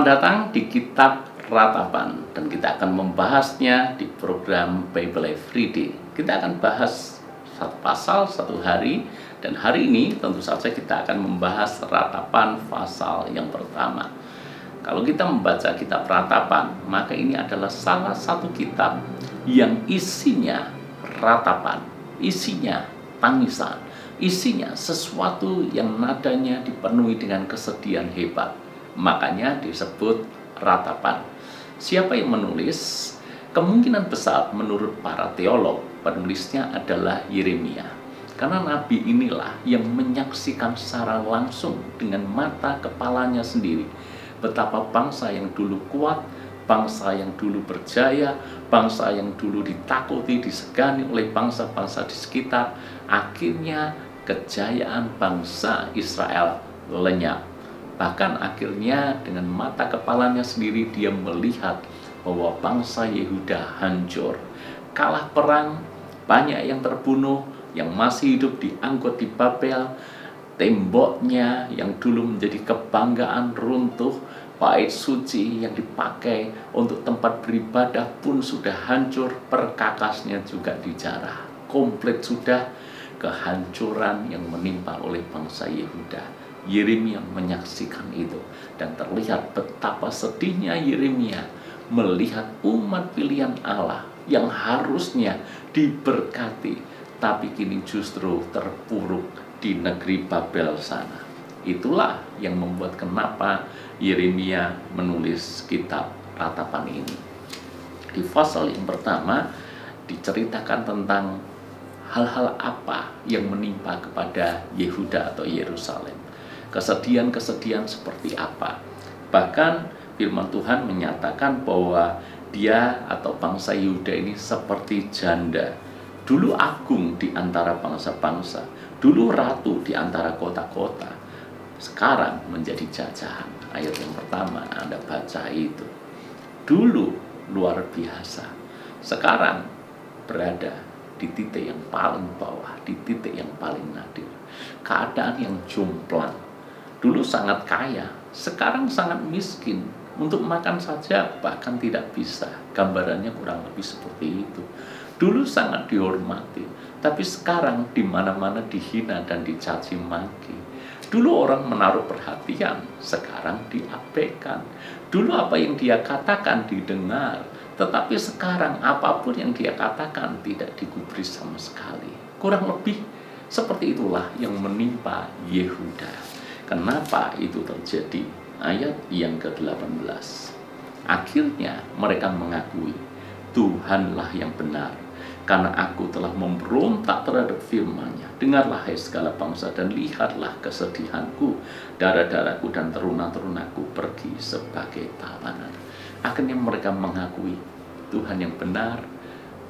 datang di Kitab Ratapan dan kita akan membahasnya di program Bible Everyday. Kita akan bahas satu pasal satu hari, dan hari ini tentu saja kita akan membahas Ratapan pasal yang pertama. Kalau kita membaca Kitab Ratapan, maka ini adalah salah satu kitab yang isinya ratapan, isinya tangisan, isinya sesuatu yang nadanya dipenuhi dengan kesedihan hebat. Makanya disebut Ratapan. Siapa yang menulis? Kemungkinan besar menurut para teolog, penulisnya adalah Yeremia. Karena nabi inilah yang menyaksikan secara langsung dengan mata kepalanya sendiri betapa bangsa yang dulu kuat, bangsa yang dulu berjaya, bangsa yang dulu ditakuti, disegani oleh bangsa-bangsa di sekitar, akhirnya kejayaan bangsa Israel lenyap. Bahkan akhirnya dengan mata kepalanya sendiri dia melihat bahwa bangsa Yehuda hancur, kalah perang, banyak yang terbunuh, yang masih hidup diangkut di Babel, temboknya yang dulu menjadi kebanggaan runtuh, bait suci yang dipakai untuk tempat beribadah pun sudah hancur, perkakasnya juga dijarah. Komplit sudah kehancuran yang menimpa oleh bangsa Yehuda. Yeremia menyaksikan itu dan terlihat betapa sedihnya Yeremia melihat umat pilihan Allah yang harusnya diberkati, tapi kini justru terpuruk di negeri Babel sana. Itulah yang membuat kenapa Yeremia menulis kitab Ratapan ini. Di pasal yang pertama diceritakan tentang hal-hal apa yang menimpa kepada Yehuda atau Yerusalem. Kesedihan-kesedihan seperti apa. Bahkan firman Tuhan menyatakan bahwa dia atau bangsa Yehuda ini seperti janda. Dulu agung di antara bangsa-bangsa, dulu ratu di antara kota-kota, sekarang menjadi jajahan. Ayat yang pertama Anda baca itu. Dulu luar biasa, sekarang berada di titik yang paling bawah, di titik yang paling nadir. Keadaan yang jomplang. Dulu sangat kaya, sekarang sangat miskin. Untuk makan saja bahkan tidak bisa. Gambarannya kurang lebih seperti itu. Dulu sangat dihormati, tapi sekarang di mana-mana dihina dan dicaci maki. Dulu orang menaruh perhatian, sekarang diabaikan. Dulu apa yang dia katakan didengar, tetapi sekarang apapun yang dia katakan tidak digubris sama sekali. Kurang lebih seperti itulah yang menimpa Yehuda. Kenapa itu terjadi? Ayat yang ke-18. Akhirnya mereka mengakui, Tuhanlah yang benar, karena aku telah memberontak terhadap firman-Nya. Dengarlah hai segala bangsa dan lihatlah kesedihanku, darah-darahku dan teruna-terunaku pergi sebagai tawanan. Akhirnya mereka mengakui Tuhan yang benar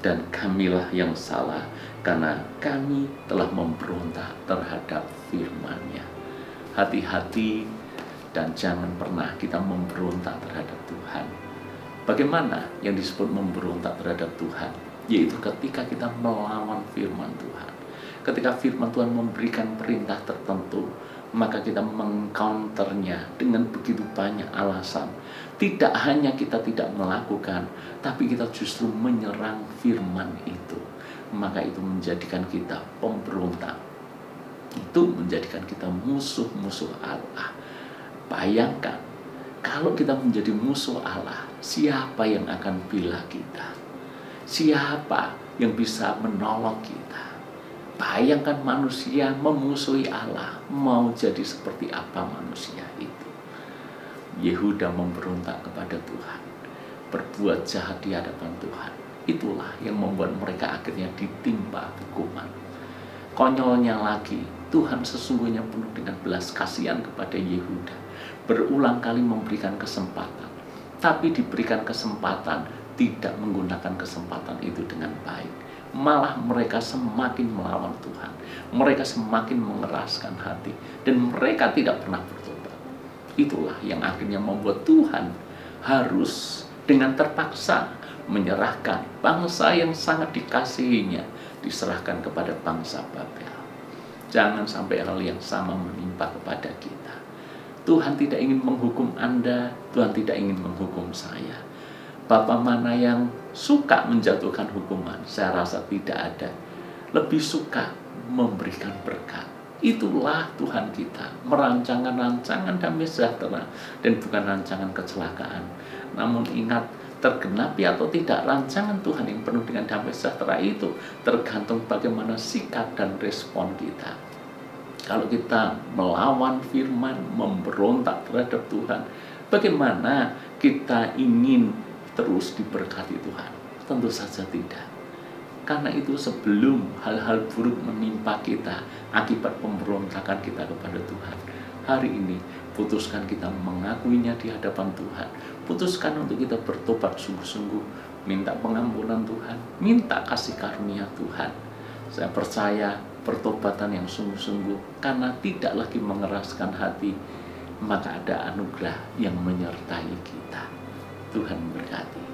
dan kamilah yang salah, karena kami telah memberontak terhadap firman-Nya. Hati-hati dan jangan pernah kita memberontak terhadap Tuhan. Bagaimana yang disebut memberontak terhadap Tuhan? Yaitu ketika kita melawan firman Tuhan. Ketika firman Tuhan memberikan perintah tertentu, maka kita mengcounternya dengan begitu banyak alasan. Tidak hanya kita tidak melakukan, tapi kita justru menyerang firman itu. Maka itu menjadikan kita pemberontak. Itu menjadikan kita musuh-musuh Allah. Bayangkan, kalau kita menjadi musuh Allah, siapa yang akan bela kita? Siapa yang bisa menolong kita? Bayangkan manusia memusuhi Allah, mau jadi seperti apa manusia itu? Yehuda memberontak kepada Tuhan, berbuat jahat di hadapan Tuhan. Itulah yang membuat mereka akhirnya ditimpa hukuman. Konyolnya lagi, Tuhan sesungguhnya penuh dengan belas kasihan kepada Yehuda. Berulang kali memberikan kesempatan, tapi diberikan kesempatan tidak menggunakan kesempatan itu dengan baik. Malah mereka semakin melawan Tuhan. Mereka semakin mengeraskan hati dan mereka tidak pernah bertobat. Itulah yang akhirnya membuat Tuhan harus dengan terpaksa menyerahkan bangsa yang sangat dikasihinya, diserahkan kepada bangsa Babel. Jangan sampai hal yang sama menimpa kepada kita. Tuhan tidak ingin menghukum Anda, Tuhan tidak ingin menghukum saya. Bapa mana yang suka menjatuhkan hukuman? Saya rasa tidak ada. Lebih suka memberikan berkat. Itulah Tuhan kita, merancangkan rancangan damai sejahtera dan bukan rancangan kecelakaan. Namun ingat, tergenapi atau tidak rancangan Tuhan yang penuh dengan damai sejahtera itu tergantung bagaimana sikap dan respon kita. Kalau kita melawan firman, memberontak terhadap Tuhan, bagaimana kita ingin terus diberkati Tuhan? Tentu saja tidak. Karena itu sebelum hal-hal buruk menimpa kita akibat pemberontakan kita kepada Tuhan, hari ini putuskan kita mengakuinya di hadapan Tuhan. Putuskan untuk kita bertobat sungguh-sungguh, minta pengampunan Tuhan, minta kasih karunia Tuhan. Saya percaya pertobatan yang sungguh-sungguh karena tidak lagi mengeraskan hati, maka ada anugerah yang menyertai kita. Tuhan memberkati.